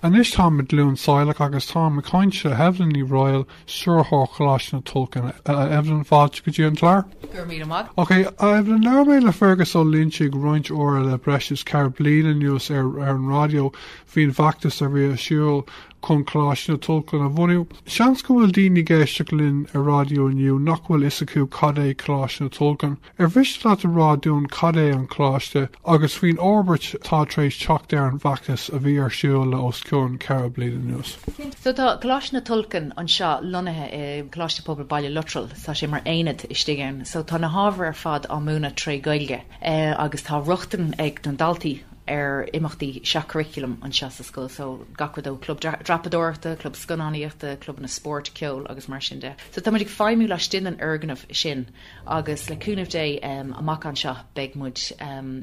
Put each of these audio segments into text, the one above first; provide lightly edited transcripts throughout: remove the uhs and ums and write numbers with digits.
An is tá mit lún sáilech agus tá me cainte heflin ní roiil suúrthór chláisna tulcan Evelyn fáilte go dtí an tláir? Gur míle mag. Ok, Evelyn, náir mé le fergus ó líonse go roint óra le breis ceir bliana níos ar an radio hín bhachtas a bhí a siúil chun chláisna tulcan a bhuniu. Seans go bhfuil daoine géiste linn a radio nniu nach bhfuil is acu cad é chláisna tulcan. Ar bhís leat a ráúin cad é an chláiste agus faoin orbert tá trééis teach ar an bhachtas a bhí ar siúil le oscún ceir bliana níos. So tá chláisna tulcan an seo lonathe chláiste pobl baile lutral tá sé mar aonad istigin. So tá na hábhar ar fad á múna trí gailge agus tá ruchtan ag don daltaí ar imachtaí seach curriculum an seo sa scoil, so gacradó club drapadóirta, club sconáíochta, club na sport ceol agus mar sin de. So tá muidir feimú le stin an organmh sin agus leúnmh dé amach an seo beagmúid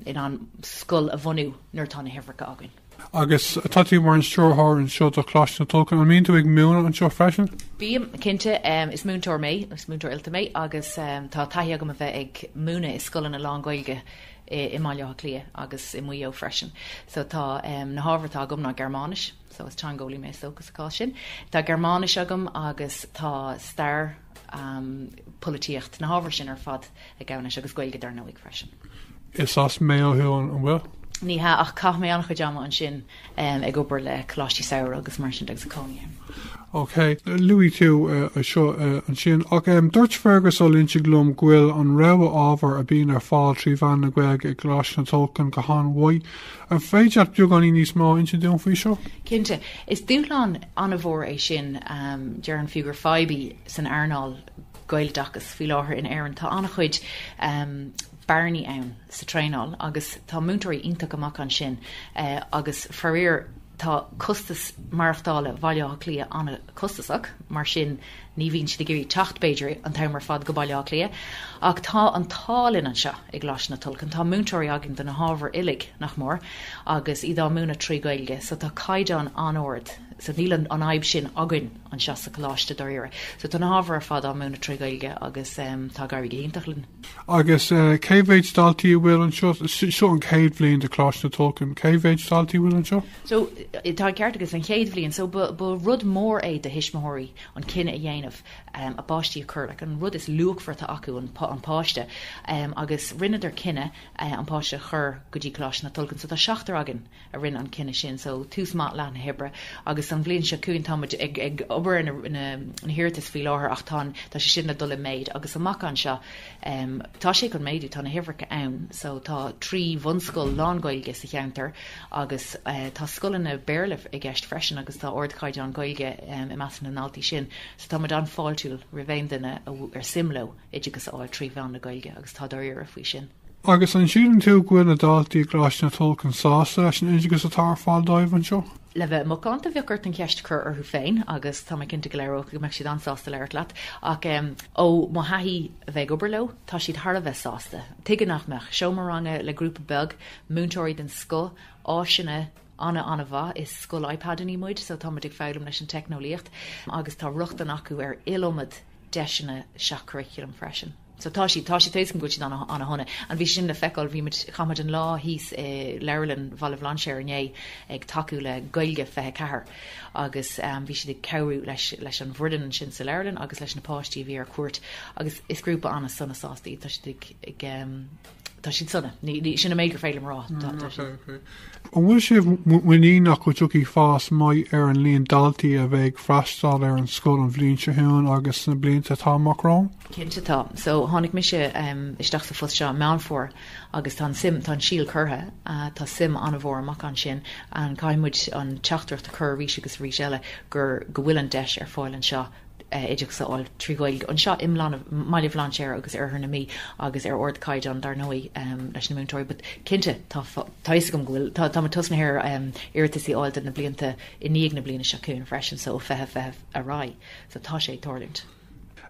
in an scoil a bhunú nuair tá na hehracha agan. Agus tatí mar an stúrthór an seo a chláisna tulcan, an mín tú ag múna an seo freisin? Bíam cinnte is múntóir mé, is múntóir ilta mé, agus tá taithí agam a bheith ag múna is scoil na lángailge I maileach lia agus I muo freisin. So tá na hábhartá agam na Germánis, so is teangólí mé sogus aá sin. Tá Germánis agam agus tá stair políocht na hábhar sin ar fad a gceannis agus gailge dar nóigh freisin. Is as méothú an bhfuil? Ní ha ach cach mé annach deama an sin ag obair le chlátí saoir agus mar sin agus a cóí. Ok, Louis tú seo an sin. Ach dúirt fergus ó líonse glum ghfuil an raibh ábhar a bíon ar fáil trí bhean na gcuig ag chláisna tulcan go háin an féidir beag an níos má in sin dún faoi seo? Cinnte, is dúláán anna bhór é sin dear an fiúgur faibi san airnáil gaildachas fi láthair in éan tá annach chuid Barney ann sa tréáil agus tá múntóirí ionach amach an sin agus farir tá costas marachtála bhaileach lia anna costasach mar sin ní bhíonn si gurí tacht Beiidir an tamar fad go baileach lia ach tá an tálinn an seo ag gláisna tulcan tá múntóirí agin den na hábhar ilig nach mór agus iad múna trí gailge so tá caiideán anord so níl an aib sin agan an seo sa chláiste doire so tá na hábhar ar fad múna trí gailge agus tá garí géintachlinn. Agus céhhéid stáiltíí bhfuil an seo an céad bblion de chláisna tulcan, céhhéid stáiltíí bhfuil an seo? So tá ceart agus an chéad bblion so ba rud mór é de hisismóirí an cinenne a dhéanamh a báistí a chur like an rud is luachfarta acu an páiste agus rinneidir cinenne an páiste chur go dtí chláisna tulcan so tá seachtar agin a rinn an cinenne sin so tús mat lean hebre agus an bblion se cún táid ag obair in hirirtas fi láthair ach tá sé sin na dul méid agus amach an seo tá sé chun méidú tá na hehracha ann so tá trí bhunscoil lángailge sa cheantar agus tá scoilin na béirlih i gceist freisin agus tá ordcaid an gailge I meas na náltaí sin so tá an fáiltúil rivéin duine ar simló idirgus áil trí bhean na gailge agus tá doir a faoi sin. Agus an siúdan tú gfuil na daltaí chláisna tulcan sásta leis an idirgus atá fáil dóibh an seo? Le bheith mocánta bheochart an ceist chur arthú féin agus tá cinnta go léir go meid siad ansásta leir leat ach ó má haí a bheith oberló tá siad Har a bheith sásta. Tuige nach meach seomaranga le grúpa beg múntóirí den sco áisina anna bha is scoil iPad in muid so tá ag fém leis an technolíocht agus tá rucht an acu ar ilomad deisina seach curriculum freisin. So tá si tééis go anna honna an bhí sin le feáil bhí chamad an lá híos leirlann Val Blanchir inné ag taú le gailge fethe cethir agus bhí si ceú leis an bhrudan sin sa leirlann agus leis na páistí bhí ar cuat agus is grúpa anna sanna sástaí tá sin sanna ní sinna méid gur féile rá. An bhfuil sibh muí nach go tuí fás mai ar an líon daltaí a bheith freistáil ar an scoil an bhblionse hún agus na blianta táachrán? Cinnte tá, so tháinig mi se isteach sa fus seo meánfór agus tá sim tá síl chutha tá sim anna bhór amach an sin an caiimmuid an teachtarcht a chur rís agus rí eile gur go bhfuil an deis ar fáil an seo idir sa áil tríhil an seo imlan Maile Blanchir agus ar na mí agus ar ordcaid an dar nóí leis na múntóirí, but cinnte tá gom ghfuil tá tusna hir irtasí áil na blianta iníag na bliana seún freisin so fethe a rá so tá sé tolint.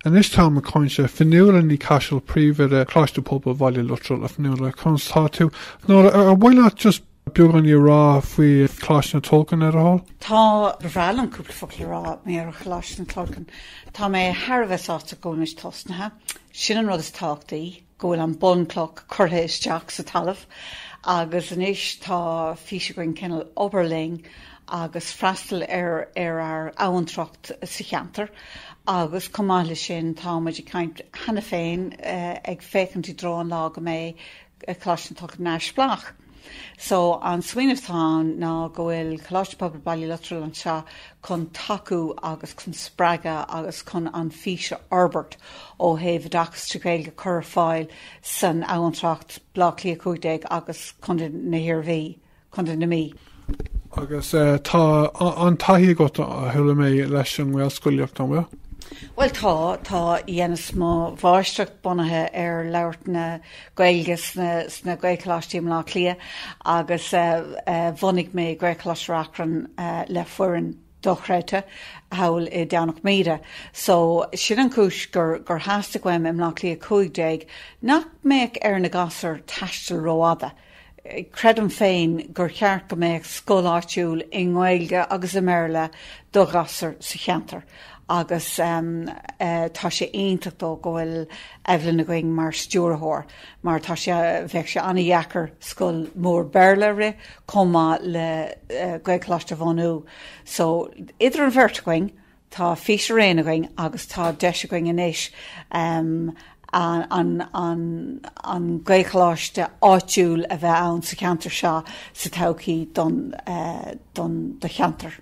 An is tá a coinse fanúla ní caiisiil príomhid a chláiste pobl bhaile lutral a fanúla constátú nó a bhile just beag an rá faoi chláisna tulcan ar a hall? Tá bhreil an cúpla focail rá mé ar chláisna tulcan. Tá mé Harbheitsáta gcóis tosnathe, sin an rud is táchtaí, gohfuil an boncloch curtha isteach sa talamh, agus inis tá físe goin cinnal Oberling agus freistal ar abhantracht sa cheantar, agus cumála sin táiméid caint hena féin ag fécintí drón lá go mé cláisteach neisplach. So an swinnertán ná go bhfuil Coláiste Pobal Ballylotral an seo chun taú agus chun spraga agus chun an físe Albert ó héh dachas trígéilge chur fáil san abhantracht blachlí 15 agus chun na hirbhí chun na mí. Agus tá an taithí go thula mé leis an bhfuil scoileacht an bhfuil? Well tá dhéanas má bháisteach bunathe ar leirt na gailges na gailcláistíim lá clia agus bhunig mé gailcláisreachran le fuireann dochreite hail I Downach Meada. So sin an cúis gur háasta goim im lá clia 15 nach méid ar na gasar taistil roáda. Credum féin gur cheart go méid scoláitiúil I Nghailge agus I Méarla do gasar sa cheantar. Agus tá sé aontacht dó go bhfuil Evelyn a going mar stúrthóir, mar tá sé bheith sé anna dheacair scoil mór Béarla ri comá le Gaelcláiste bhanú. So idir an bhirt going tá físe réana going agus tá deise going inis an Gaelcláiste áitiúil a bheith ann sa cheantar seo sa todhchaí don de cheantar.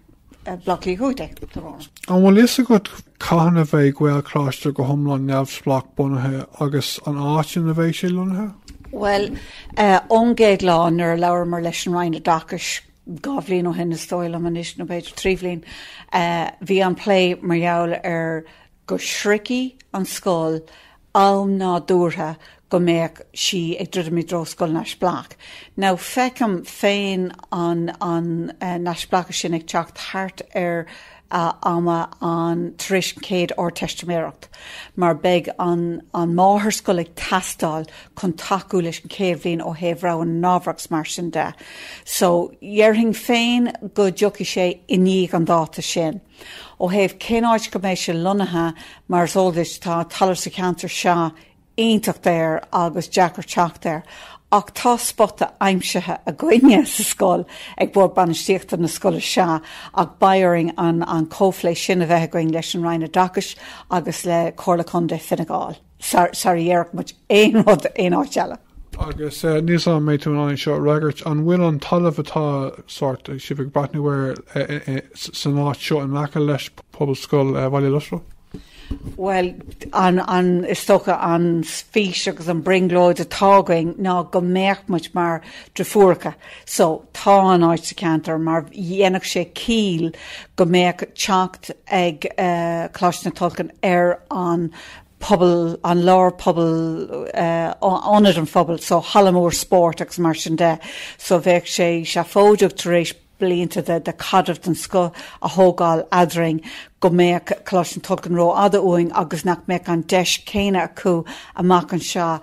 Blacklí 15. An bhfuil is a go caihanna bheith Gaelcláiste go thomlan neamhsplach bunathe agus an áitin a bheith sé lonathe? Well, ongéad lá nuair leabhar mar leis an Rhine Dachas gábhlíon ó hin na stoil am anis nó beidir tríomhlín. Bhí an play mar gheall ar go srici an scóil am ná dúrtha go méid si ag druid mí droscoil neisblach. Now fecam féin an neisblach sin ag teacht thart ar ama an tris céad or testméireacht. Mar beg an máthair scoil ag tastáil chun taú leis an céad bhíon ó héhrá an nábhrachs mar sin de. So dhearthing féin go dtiocfaí sé iníag an dáta sin. Ó héh céáid go méid se lonathe mar zóldais tá talar sa cheantar seo aontacht ir agus Jackar teach ir. Ach tá spotta aimsethe a gcuine sa scóil ag bord banistíochta na scoile seo ag bairing an cófléis sin a bheith going leis an Rhine Dachas agus le Comhairle Conde Finnegáil. Sorry, dhearc muid éon rud éonáiteile. Agus níos an méid tú an seo ragart an bhfuil an talamh atá sort si bh brathnúir san áit seo an mecha leis pobl scoil Ballylotral? Well, an is stocha an fís agus an bringlóid atágaing ná go méach muid mar drafúracha. So tá an áit sa cheantar mar dhéanach sé cíl go méach teacht ag Cláiste na Tolcan ar an pobl an lár pobl anad an phobal, so Hallamór sport agus mar sin de. So bheith sé se fóideach tar éis blianta de cadamh an sco a thógáil adring go méid Coláiste na Tolcan ró ada uing agus nach méid an deis céine acu amach an seo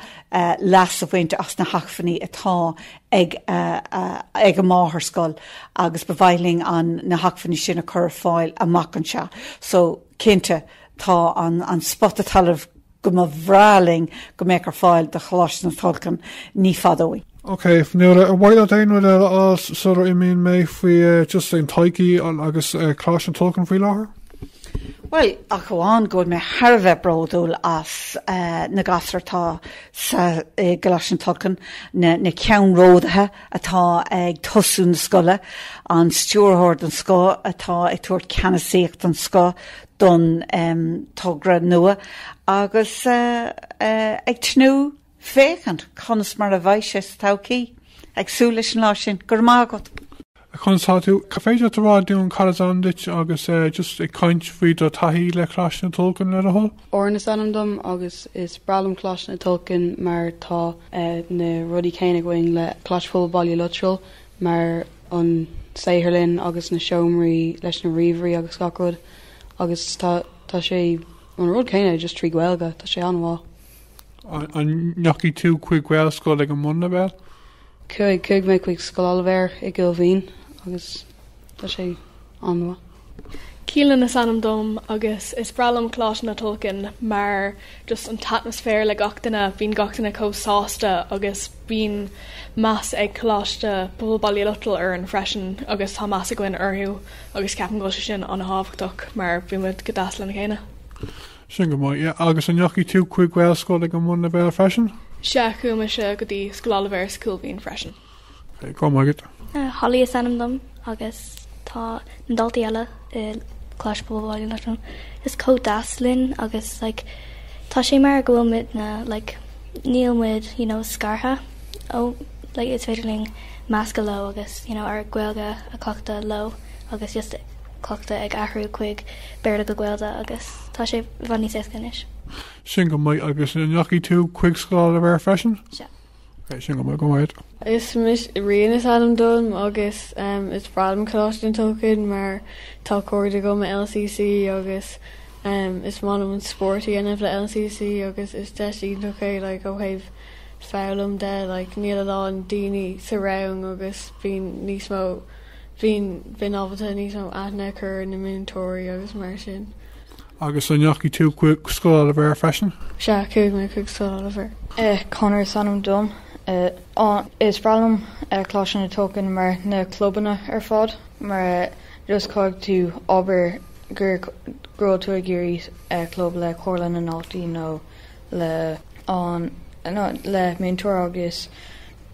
las a bhainte as na hachfaní atá ag a máthair scoil agus bhhailling an na hachfaní sin a chur fáil amach an seo. So cinnte tá an spot a talamh go má bhráling go méid ar fáil de Coláiste na Tolcan ní fadóí. Okay, nuair a bhhaile daonú le sort I mean mé faoi just an taici agus Coláiste na Tolcan faoi láthair? Well, a goháin go mé Harbheith bródúil as na gasartá sa Coláiste na Tolcan na ceann ródathe atá ag tosú na scoile an stúrthóir an sco atá ag tuairt ceannasaíocht an sco don tugra nua agus ag tnú féchant chunas mar a bhaith sé todhchaí ag súil leis an lá sin gur mágat. Chunsa tú féidir rá dún Carazandit agus just ag caint faoi do taithí le Coláiste na Tolcan le a hol? Ornas anam agus is bralam Coláiste na Tolcan mar tá na rudí céine going le Coláiste Pobal Ballylotral mar an Saoirlinn agus na seomraí leis na riomhraí agus gacrúd agus tá sé an rud céine just trí Gaeilge tá sé anmhá. An neachí tú chuig Gael scoil ag an muna bell? Cuig mé chuig scoil Alvéir I Gilbhín agus tá sé anmhá. Cílan na sanam dom agus is bralam chlás na tolkien mar just an atmosfér le gachtainna bhín gachtainna cósásta agus bhín mass ag chláiste bubal lutal ar an freisin agus tá mass a gin orthú agus ceapan go sin an háhachtach mar bhímuid go daslan chéine. Sin go mai, agus an jochí tú chuig bhilscoil ag an mna bhéil freisin? Se chuime se go dtí scoláhar school bhín freisin. Có maigad. Holly is sanam dom agus tá an daltaí eile Clash bhil le is có daslin agus like tá sé mar gohfuilmid na like nílmid scartha like it's féidirling measca lo agus ar ghilga a clochta lo agus just clochta ag ahrú chuig beirla go ghilda agus tá sé bhaní sécanis. Sin go mai agus an jochí tú chuig scoil a bhar freisin? Se. Sin go mai go maid. Is mis riana is Adam dom agus is bralam chlástin tócin mar tá cóirde go me LCC agus is manam an sporty enna le LCC agus is deí tóché le go héh fém de like níl lá an daoine sarang agus bhín níos mó bhín ábhata níos mó aithne chur na mintóirí agus mar sin. Agus an jochí tú chuig scoil a bhar freisin? Se chuig me chuig scoil a bhar. Conor sanam dom. Is bralam chláis na tócin mar na clubanna ar fád mar just cág tú obair gur gró tú a géirí club le chóirlan na náltaí nó le miontóir agus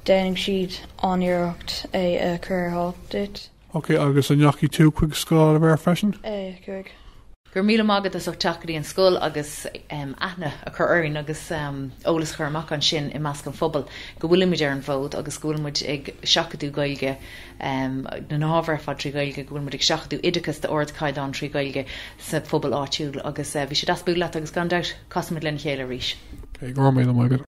déanamh siad aníocht é chur háit. Ok, agus an jochí tú chuig scoil a bhar freisin? Chuig. Gur míle mágad is teachtaí an scóil agus aithne a chur oirín agus ólas chur amach an sin i measc an phobal go bhfuilimiid ar an bhód agus bhfuilmuid ag seachaú gailge na nábhar fad trí gailge go bhfuilmuid ag seachaú idechas de ord caiidán trí gailge sa phobal áitiúil agus bhí sé dasbú leat agus gan deit cosimiid len chéile ríis. Go mé maigad.